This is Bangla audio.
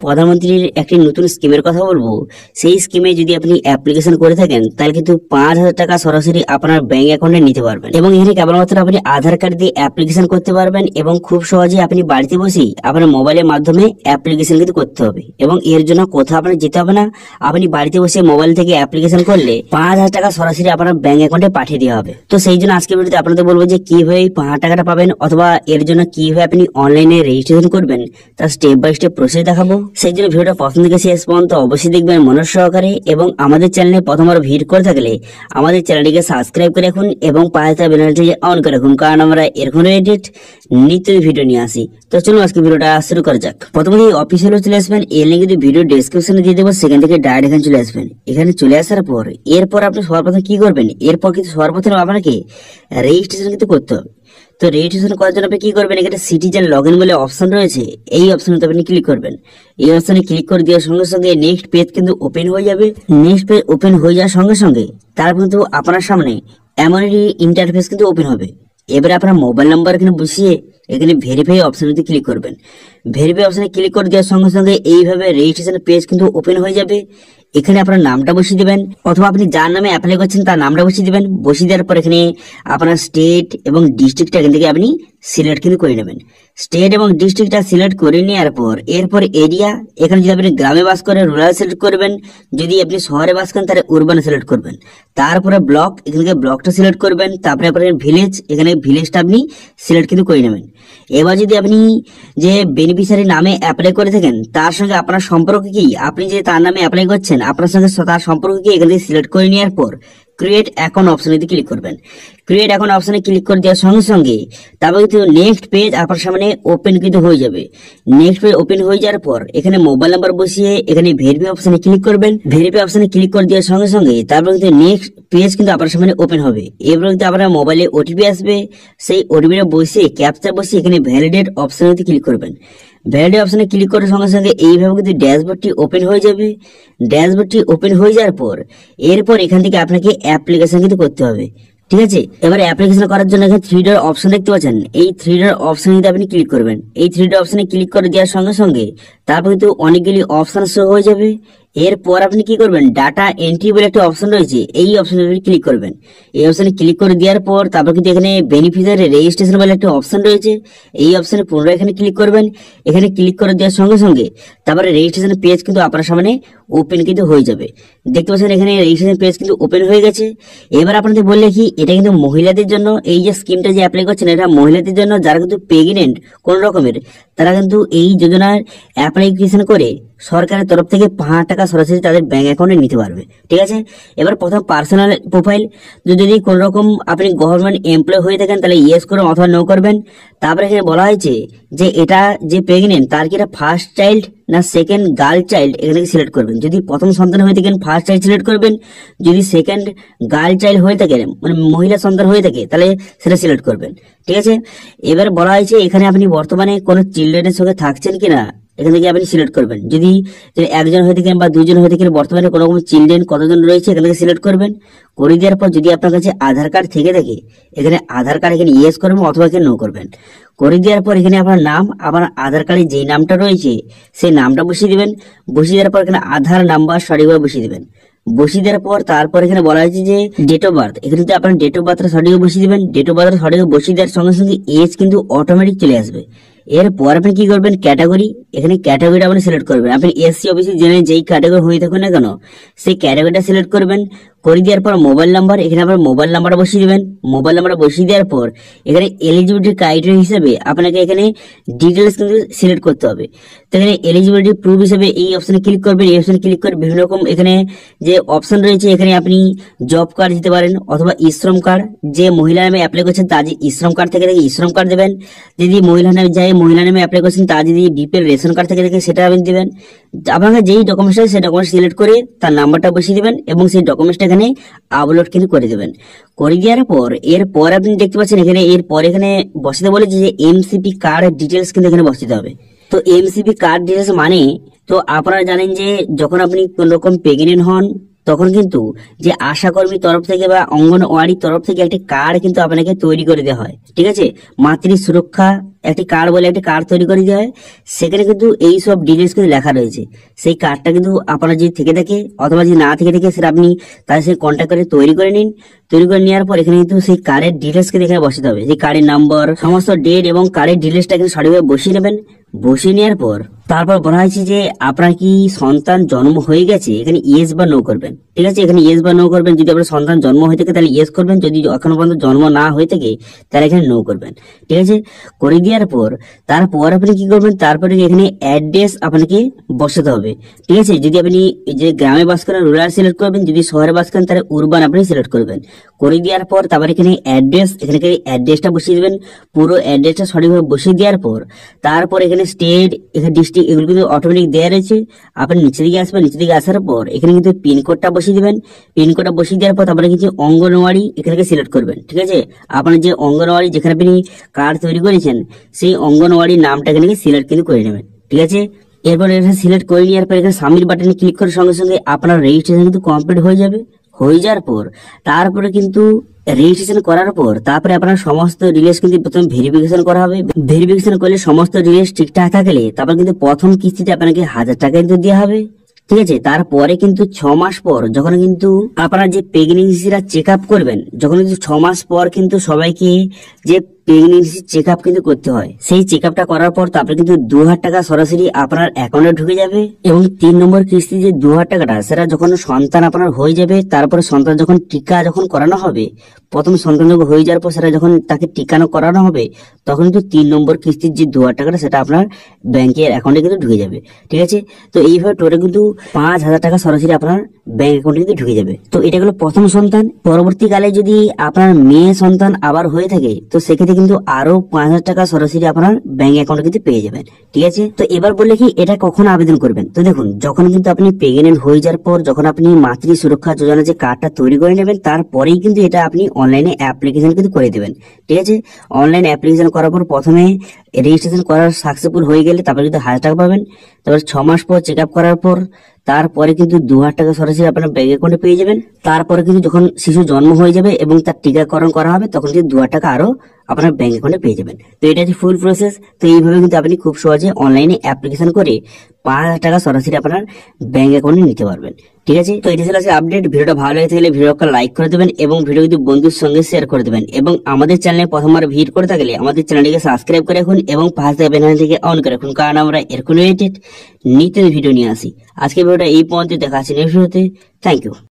প্রধানমন্ত্রীর একটি নতুন স্কিমের কথা বলবো। সেই স্কিমে যদি আপনি অ্যাপ্লিকেশন করে থাকেন তাহলে কিন্তু 5,000 টাকা সরাসরি আপনার ব্যাংক অ্যাকাউন্টে নিতে পারবেন এবং এখানে কেবলমাত্র আপনি আধার কার্ড দিয়ে অ্যাপ্লিকেশন করতে পারবেন এবং খুব সহজে আপনি বাড়িতে বসেই আপনার মোবাইলের মাধ্যমে অ্যাপ্লিকেশন কিন্তু করতে হবে এবং এর জন্য কোথাও আপনার যেতে হবে না। আপনি বাড়িতে বসে মোবাইল থেকে অ্যাপ্লিকেশন করলে 5,000 টাকা সরাসরি আপনার ব্যাংক অ্যাকাউন্টে পাঠিয়ে দেওয়া হবে। তো সেই জন্য আজকে ভিডিওতে আপনাদের বলবো যে কিভাবে 5,000 টাকাটা পাবেন অথবা এর জন্য কিভাবে আপনি অনলাইনে রেজিস্ট্রেশন করবেন তার স্টেপ বাই স্টেপ প্রসেস দেখাবো। সেই জন্য ভিডিওটা প্রথম থেকে শেষ পর্যন্ত অবশ্যই দেখবেন মনোযোগ সহকারে এবং আমাদের চ্যানেলে প্রথমবার ভিজিট করে থাকলে আমাদের চ্যানেলটিকে সাবস্ক্রাইব করে রাখুন এবং পাশে থাকা বেল আইকনটি অন করে রাখুন, কারণ আমরা এরকম রিলেটেড নিত্য ভিডিও নিয়ে আসি। তো চলুন আজকে ভিডিওটা শুরু করা যাক। প্রথমে অফিসিয়াল চলে আসবেন, এর লিঙ্ক কিন্তু ভিডিও ডেসক্রিপশনে দিয়ে দেবো, সেখান থেকে ডাইরেক্ট এখানে চলে আসবেন। এখানে চলে আসার পর এরপর আপনি সর্বপ্রথম কি করবেন, এরপর কিন্তু সর্বপ্রথম আপনাকে রেজিস্ট্রেশন কিন্তু করতে হবে। তো রেজিস্ট্রেশন করার জন্য আপনি কি করবেন, এখানে সিটিজেন লগ ইন বলে অপশন রয়েছে, এই অপশনে আপনি ক্লিক করবেন। এই অপশনে ক্লিক করে দেওয়ার সঙ্গে সঙ্গে নেক্সট পেজ কিন্তু ওপেন হয়ে যাবে। নেক্সট পেজ ওপেন হয়ে যাওয়ার সঙ্গে সঙ্গে তারপর কিন্তু আপনার সামনে এমন একটি ইন্টারফেস কিন্তু ওপেন হবে। এবারে আপনার মোবাইল নাম্বার এখানে বসিয়ে এখানে ভেরিফাই অপশনে ক্লিক করবেন। ভেরিফাই অপশনে ক্লিক করে দেওয়ার সঙ্গে সঙ্গে এইভাবে রেজিস্ট্রেশন পেজ কিন্তু ওপেন হয়ে যাবে। এখানে আপনার নামটা বসিয়ে দিবেন অথবা আপনি যার নামে অ্যাপ্লাই করছেন তার নামটা বসিয়ে দিবেন। বসিয়ে দেওয়ার পর এখানে আপনার স্টেট এবং ডিস্ট্রিক্টটা এখান থেকে আপনি সিলেক্ট কিন্তু করে নেবেন। স্টেট এবং ডিস্ট্রিক্টটা সিলেক্ট করে নেওয়ার পর এরপর এরিয়া, এখানে যদি আপনি গ্রামে বাস করেন রুরাল সিলেক্ট করবেন, যদি আপনি শহরে বাস করেন তাহলে উরবান সিলেক্ট করবেন। তারপরে ব্লক, এখান থেকে ব্লকটা সিলেক্ট করবেন। তারপরে আপনার ভিলেজ, এখানে ভিলেজটা আপনি সিলেক্ট কিন্তু করে নেবেন। এবার যদি আপনি যে বেনিফিশিয়ারি নামে অ্যাপ্লাই করে থাকেন তার সঙ্গে আপনার সম্পর্ক কি, আপনি যে তার নামে অ্যাপ্লাই করছেন আপনার সঙ্গে তার সম্পর্ক কি, এখান থেকে সিলেক্ট করে নেওয়ার পর ক্রিয়েট অ্যাকাউন্ট অপশনে ক্লিক করবেন। ক্রিয়েট অ্যাকাউন্ট অপশনে ক্লিক করে দেওয়ার সঙ্গে সঙ্গে তারপর কিন্তু নেক্সট পেজ আপনার সামনে ওপেন কিন্তু হয়ে যাবে। নেক্সট পেজ ওপেন হয়ে যাওয়ার পর এখানে মোবাইল নাম্বার বসিয়ে এখানে ভেরিফাই অপশনে ক্লিক করবেন। ভেরিফাই অপশনে ক্লিক করে দেওয়ার সঙ্গে সঙ্গে তারপর কিন্তু নেক্সট পেজ কিন্তু আপনার সামনে ওপেন হবে। এবার কিন্তু আপনার মোবাইলে ওটিপি আসবে, সেই ওটিপিটা বসিয়ে ক্যাপচা বসিয়ে এখানে ভ্যালিডেট অপশনে ক্লিক করবেন। ভ্যালিডেট অপশনে ক্লিক করার সঙ্গে সঙ্গে এইভাবে কিন্তু ড্যাশবোর্ডটি ওপেন হয়ে যাবে। ড্যাশবোর্ডটি ওপেন হয়ে যাওয়ার পর এরপর এখান থেকে আপনাকে অ্যাপ্লিকেশন কিন্তু করতে হবে, ঠিক আছে। এবার অ্যাপ্লিকেশন করার জন্য এখানে 3 ডট অপশন দেখতে পাচ্ছেন, এই 3 ডট অপশনে আপনি ক্লিক করবেন। এই 3 ডট অপশনে ক্লিক করে দেওয়ার সঙ্গে সঙ্গে তারপর কিন্তু অনেকগুলি অপশন শো হয়ে যাবে। এরপর আপনি কি করবেন, ডাটা এন্ট্রি বলে একটা অপশন রয়েছে, এই অপশনে আপনি ক্লিক করবেন। এই অপশনে ক্লিক করে দেওয়ার পর তারপর কিন্তু এখানে বেনিফিশিয়ারি রেজিস্ট্রেশন বলে একটা অপশন রয়েছে, এই অপশনে পুনরায় এখানে ক্লিক করবেন। এখানে ক্লিক করে দেওয়ার সঙ্গে সঙ্গে তারপরে রেজিস্ট্রেশন পেজ কিন্তু আপনার সামনে ওপেন কিন্তু হয়ে যাবে। দেখতে পাচ্ছেন এখানে রেজিস্ট্রেশন পেজ কিন্তু ওপেন হয়ে গেছে। এবার আপনাদের বললে কি, এটা কিন্তু মহিলাদের জন্য, এই যে স্কিমটা যে অ্যাপ্লাই করছেন এটা মহিলাদের জন্য যারা কিন্তু প্রেগনেন্ট কোন রকমের, তারা কিন্তু এই যোজনার অ্যাপ্লিকেশন করে সরকারের তরফ থেকে 5,000 টাকা সরাসরি তাদের ব্যাংক অ্যাকাউন্টে নিতে পারবে, ঠিক আছে। এবার প্রথম পার্সোনাল প্রোফাইল, যদি কোন রকম আপনি গভর্নমেন্ট এমপ্লয় হয়ে থাকেন তাহলে ইয়েস করবেন অথবা নো করবেন। তারপরে এখানে বলা হয়েছে যে এটা যে প্রেগনেন্ট তার কি এটা ফার্স্ট চাইল্ড না সেকেন্ড গার্ল চাইল্ড, এখানে সিলেক্ট করবেন। যদি প্রথম সন্তান হয়ে থাকেন ফার্স্ট চাইল্ড সিলেক্ট করবেন, যদি সেকেন্ড গার্ল চাইল্ড হয়ে থাকে মানে মহিলা সন্তান হয়ে থাকে তাহলে সেটা সিলেক্ট করবেন, ঠিক আছে। এবার বলা হয়েছে এখানে আপনি বর্তমানে কোনো চিলড্রেনের সঙ্গে থাকছেন কিনা, এখান থেকে আপনি সিলেক্ট করবেন। যদি একজন হয়ে থাকেন বা দুজন হয়ে থাকেন, বর্তমানে কোনো রকম চিলড্রেন কতজন রয়েছে এখান থেকে সিলেক্ট করবেন। করে দেওয়ার পর যদি আপনার কাছে আধার কার্ড থেকে থাকে এখানে আধার কার্ড এখানে ইয়েস করবেন অথবা এখানে নো করবেন। করে দেওয়ার পর এখানে আপনার নাম, আপনার আধার কার্ডে যেই নামটা রয়েছে সেই নামটা বসিয়ে দিবেন। বসিয়ে দেওয়ার পর এখানে আধার নাম্বার সঠিকভাবে বসিয়ে দিবেন। বসিয়ে দেওয়ার পর তারপর এখানে বলা হয়েছে যে ডেট অফ বার্থ, এখানে যদি আপনার ডেট অফ বার্থটা সঠিক বসিয়ে দিবেন। ডেট অফ বার্থ সঠিক বসিয়ে দেওয়ার সঙ্গে সঙ্গে এজ কিন্তু অটোমেটিক চলে আসবে। এরপর আপনি কি করবেন, ক্যাটাগরি, এখানে ক্যাটাগরিটা আপনি সিলেক্ট করবেন। আপনি এসসি ওবিসি জেনারেল যেই ক্যাটাগরি হয়ে থাকুন না কেন সেই ক্যাটাগরিটা সিলেক্ট করবেন। করে দেওয়ার পর মোবাইল নাম্বার, এখানে আপনার মোবাইল নাম্বারটা বসিয়ে দিবেন। মোবাইল নাম্বারটা বসিয়ে দেওয়ার পর এখানে এলিজিবিলিটি ক্রাইটেরিয়া হিসেবে আপনাকে এখানে ডিটেলস কিন্তু সিলেক্ট করতে হবে। তো এখানে এলিজিবিলিটি প্রুফ হিসেবে এই অপশনে ক্লিক করবেন। এই অপশনে ক্লিক করে বিভিন্ন রকম এখানে যে অপশন রয়েছে এখানে আপনি জব কার্ড দিতে পারেন অথবা শ্রম কার্ড, যে মহিলা নামে অ্যাপ্লাই করছেন তার যে শ্রম কার্ড থেকে থাকে শ্রম কার্ড দেবেন। যদি মহিলা নামে যায় মহিলা নামে অ্যাপ্লাই করছেন তার যদি বিপিএল রেশন কার্ড থেকে থাকে সেটা আপনি দেবেন। আপনাকে যেই ডকুমেন্টস আছে সেই ডকুমেন্টস সিলেক্ট করে তার নাম্বারটা বসিয়ে দিবেন এবং সেই ডকুমেন্টসটা এখানে আপলোড কিন্তু করে দেবেন। করে দেওয়ার পর এরপর আপনি দেখতে পাচ্ছেন এখানে এরপর এখানে বসাতে বলেছে যে এমসিপি কার্ড ডিটেলস কিন্তু এখানে বসাতে হবে। তো এমসিপি কার্ড ডিটেলস মানে, তো আপনারা জানেন যে যখন আপনি কোন রকম প্রেগনেন্ট হন তখন কিন্তু যে আশাকর্মীর তরফ থেকে বা অঙ্গনওয়াড়ির তরফ থেকে একটা কার্ড কিন্তু আপনাকে তৈরি করে দেওয়া হয়, ঠিক আছে। মাতৃ সুরক্ষা একটি কার্ড বলে একটি কার্ড তৈরি করে দেওয়া হয়। সেখানে কিন্তু এই সব ডিটেলস কিন্তু লেখা রয়েছে। সেই কার্ডটা কিন্তু আপনার যদি থেকে থাকে অথবা যদি না থেকে থাকে সেটা আপনি তাদের সাথে কন্ট্যাক্ট করে তৈরি করে নিন। তৈরি করে নেওয়ার পর এখানে কিন্তু সেই কার্ডের ডিটেলস কে এখানে বসাতে হবে, যে কার্ডের নাম্বার, সমস্ত ডেট এবং কার্ডের ডিটেলসটা কিন্তু সঠিকভাবে বসিয়ে নেবেন। বসিয়ে নেওয়ার পর তারপর বলা হয়েছে যে আপনার কি সন্তান জন্ম হয়ে গেছে, এখানে ইয়েস বা নো করবেন। ঠিক আছে, এখানে ইয়েস বা নো করবেন। যদি আপনার সন্তান জন্ম হয়ে থাকে তাহলে ইয়েস করবেন, যদি এখনো পর্যন্ত জন্ম না হয়ে থাকে তাহলে এখানে নো করবেন। ঠিক আছে, করে দেওয়ার পর তারপর আপনি কি করবেন, তারপরে এখানে অ্যাড্রেস আপনাকে বসাতে হবে। ঠিক আছে, যদি আপনি যে গ্রামে বাস করেন রুরাল সিলেক্ট করবেন, যদি শহরে বাস করেন তাহলে উরবান আপনি সিলেক্ট করবেন। করে দেওয়ার পর তারপর এখানে অ্যাড্রেস, এখানে অ্যাড্রেসটা বসিয়ে দেবেন। পুরো অ্যাড্রেসটা সঠিকভাবে বসিয়ে দেওয়ার পর তারপর এখানে স্টেট, এখানে ডিস্ট্রিক্ট, এগুলো কিন্তু অটোমেটিক দেওয়া রয়েছে। আপনি নিচে দিকে আসবেন, নিচে দিকে আসার পর এখানে কিন্তু পিনকোডটা বসিয়ে দিবেন। পিনকোডটা বসিয়ে দেওয়ার পর তারপরে কিছু অঙ্গনওয়াড়ি এখানে সিলেক্ট করবেন। ঠিক আছে, আপনার যে অঙ্গনওয়াড়ি যেখানে আপনি কার্ড তৈরি করেছেন সেই অঙ্গনওয়াড়ির নামটা এখানে সিলেক্ট কিন্তু করে নেবেন। ঠিক আছে, এরপর এটা সিলেক্ট করে নেওয়ার পর এখানে সাবমিট বাটনে ক্লিক করার সঙ্গে সঙ্গে আপনার রেজিস্ট্রেশন কিন্তু কমপ্লিট হয়ে যাবে। হয়ে যাওয়ার পর তারপরে কিন্তু রেজিস্ট্রেশন করার পর তারপরে আপনার সমস্ত ডিটেইলস কিন্তু প্রথমে ভেরিফিকেশন করা হবে। ভেরিফিকেশন করলে সমস্ত ডিটেইলস ঠিকঠাক থাকলে তারপর কিন্তু প্রথম কিস্তিতে আপনাকে 1000 টাকা কিন্তু দেওয়া হবে। ঠিক আছে, তারপরে কিন্তু 6 মাস পর যখন কিন্তু আপনারা যে প্রেগনেন্সিরা চেক আপ করবেন, যখন কিন্তু 6 মাস পর কিন্তু সবাইকে যে প্রেগনেন্সি চেক আপ কিন্তু করতে হয়, সেই চেক আপটা করার পর তারপরে কিন্তু 2000 টাকা সরাসরি আপনার অ্যাকাউন্টে ঢুকে যাবে। এবং 3 নম্বর কিস্তি যে 2000 টাকাটা সেটা যখন সন্তান আপনার হয়ে যাবে, তারপরে সন্তান যখন টিকা যখন করানো হবে, প্রথম সন্তান যখন হয়ে যাওয়ার পর সেটা যখন তাকে টিকানো করানো হবে তখন কিন্তু 3 নম্বর কিস্তির যে 2000 টাকাটা সেটা আপনার ব্যাংকের অ্যাকাউন্টে কিন্তু ঢুকে যাবে। ঠিক আছে, তো এইভাবে টোটাল কিন্তু 5000 টাকা সরাসরি আপনার ব্যাংক অ্যাকাউন্টে কিন্তু ঢুকে যাবে। তো এটা হলো প্রথম সন্তান। পরবর্তীকালে যদি আপনার মেয়ে সন্তান আবার হয়ে থাকে তো সেক্ষেত্রে কিন্তু আরো 5000 টাকা সরাসরি আপনার ব্যাংক অ্যাকাউন্টে কিন্তু পেয়ে যাবেন। ঠিক আছে, তো এবার বললে কি এটা কখন আবেদন করবেন, তো দেখুন যখন কিন্তু আপনি প্রেগনেন্ট হয়ে যাওয়ার পর যখন আপনি মাতৃ সুরক্ষা যোজনা যে কার্ডটা তৈরি করে নেবেন তারপরেই কিন্তু এটা আপনি অনলাইনে অ্যাপ্লিকেশন কিন্তু করে দেবেন। ঠিক আছে, অনলাইন অ্যাপ্লিকেশন করার পর প্রথমে রেজিস্ট্রেশন করার সাকসেসফুল হয়ে গেলে তারপরে কিন্তু 1000 টাকা পাবেন। তারপর 6 মাস পর চেক আপ করার পর তারপরে কিন্তু 2000 টাকা সরাসরি আপনার ব্যাংক অ্যাকাউন্টে পেয়ে যাবেন। তারপরে কিন্তু যখন শিশু জন্ম হয়ে যাবে এবং তার টিকাকরণ করা হবে তখন কিন্তু 2000 টাকা আরো আপনার ব্যাংক অ্যাকাউন্টে পেয়ে যাবেন। তো এটা হচ্ছে ফুল প্রসেস। তো এইভাবে কিন্তু আপনি খুব সহজে অনলাইনে অ্যাপ্লিকেশন করে 5000 টাকা সরাসরি আপনার ব্যাংক অ্যাকাউন্টে নিতে পারবেন। ঠিক আছে, তো এটা ছিল আপডেট। ভিডিওটা ভালো লেগে থাকলে ভিডিওটা লাইক করে দেবেন এবং ভিডিও কিন্তু বন্ধুর সঙ্গে শেয়ার করে দেবেন। এবং আমাদের চ্যানেলে প্রথমবার ভিজিট করে থাকলে আমাদের চ্যানেলটিকে সাবস্ক্রাইব করে রাখুন এবং পাশে থাকা বেল আইকনটিকে অন করে রাখুন, কারণ আমরা এরকম রিলেটেড নিত্য ভিডিও নিয়ে আসি। আজকে ভিডিওটা এই পর্যন্ত, দেখা হচ্ছে নেক্সট ভিডিওতে। Thank you.